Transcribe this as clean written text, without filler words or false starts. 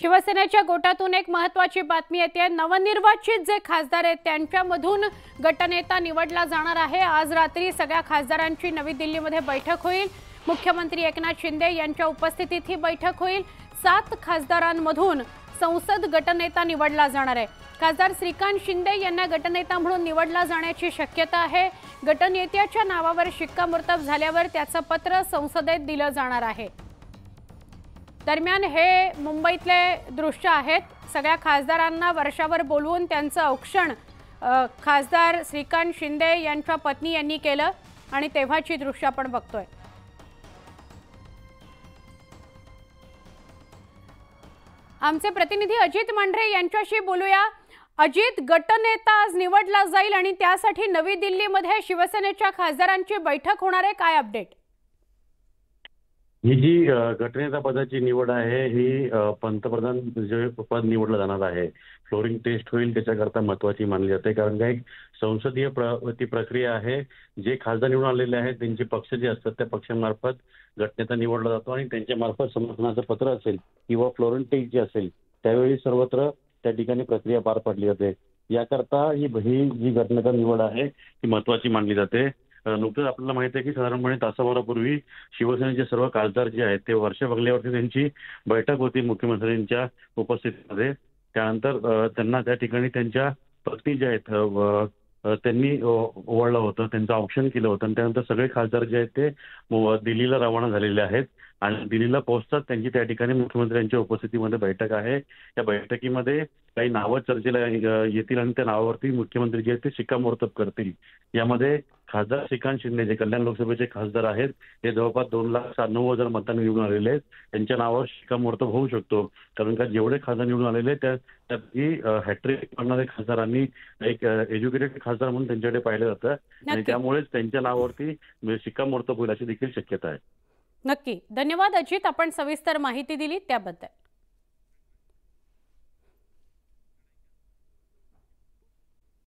शिवसेनेच्या गोटातून एक महत्त्वाची बातमी येते। नवनिर्वाचित जे खासदार आहेत त्यांच्यामधून गटनेता निवडला जाणार आहे। आज रात्री सगळ्या खासदारांची नवी दिल्लीमध्ये बैठक होईल। मुख्यमंत्री एकनाथ शिंदे यांच्या उपस्थितीत ही बैठक होईल। 7 खासदारांमधून संसद गटनेता निवडला जाणार आहे। खासदार श्रीकांत शिंदे यांना गटनेता म्हणून निवडला जाण्याची शक्यता आहे। गटनेत्याच्या नावावर शिक्कामोर्तब झाल्यावर त्याचं पत्र संसदेत दिलं जाणार आहे। दरम्यान हे मुंबईतले दृश्य आहेत। सगळ्या खासदारांना वर्षावर बोलवून त्यांचं औक्षण खासदार श्रीकांत शिंदे यांच्या पत्नी यांनी केलं आणि तेव्हाची दृश्य आपण बघतोय। आमचे प्रतिनिधी अजित मांढरे यांच्याशी बोलूया। अजित, गटनेता आज निवडला जाईल आणि त्यासाठी नवी दिल्लीमध्ये शिवसेनेच्या खासदारांची बैठक होणार आहे, काय अपडेट? ही जी गटनेता पदाची निवड आहे ही पंतप्रधान जे पद निवडलं जाणार आहे, फ्लोरिंग टेस्ट होईल त्याच्याकरता महत्वाची मानली जाते। कारण का एक संसदीय ती प्रक्रिया आहे। जे खासदार निवडून आलेले आहेत त्यांचे पक्ष जे असतात त्या पक्षामार्फत गटनेता निवडला जातो आणि त्यांच्या मार्फत समर्थनाचं पत्र असेल किंवा फ्लोरिंग टेस्ट जे असेल त्यावेळी सर्वत्र त्या ठिकाणी प्रक्रिया पार पडली जाते। याकरता ही जी गटनेता निवड आहे ती महत्वाची मानली जाते। नुकतंच आपल्याला माहिती आहे की साधारणपणे तासाभरापूर्वी शिवसेनेचे सर्व खासदार जे आहेत ते वर्ष बंगल्यावरती त्यांची बैठक होती मुख्यमंत्र्यांच्या उपस्थितीमध्ये। त्यानंतर त्यांना त्या ठिकाणी त्यांच्या पत्नी जे आहेत त्यांनी ओवाळलं होतं, त्यांचं औक्षण केलं होतं आणि त्यानंतर सगळे खासदार जे आहेत ते दिल्लीला रवाना झालेले आहेत आणि दिल्लीला पोहोचतात त्यांची त्या ठिकाणी मुख्यमंत्र्यांच्या उपस्थितीमध्ये बैठक आहे। या बैठकीमध्ये काही नावं चर्चेला येतील आणि त्या नावावरती मुख्यमंत्री जे आहेत ते शिक्कामोर्तब करतील। यामध्ये खासदार श्रीकांत शिंदे जे कल्याण लोकसभेचे खासदार आहेत हे जवळपास 2,96,000 मतांनी निवडून आलेले आहेत, त्यांच्या नावावर शिक्कामोर्तब होऊ शकतो। कारण का जेवढे खासदार निवडून आलेले त्यापैकी हॅट्रिक करणारे खासदारांनी एक एज्युकेटेड खासदार म्हणून त्यांच्याकडे पाहिलं जातं आणि त्यामुळेच त्यांच्या नावावरती शिक्कामोर्तब होईल अशी देखील शक्यता आहे। नक्की, धन्यवाद अजित, आपण सविस्तर माहिती दिली त्याबद्दल।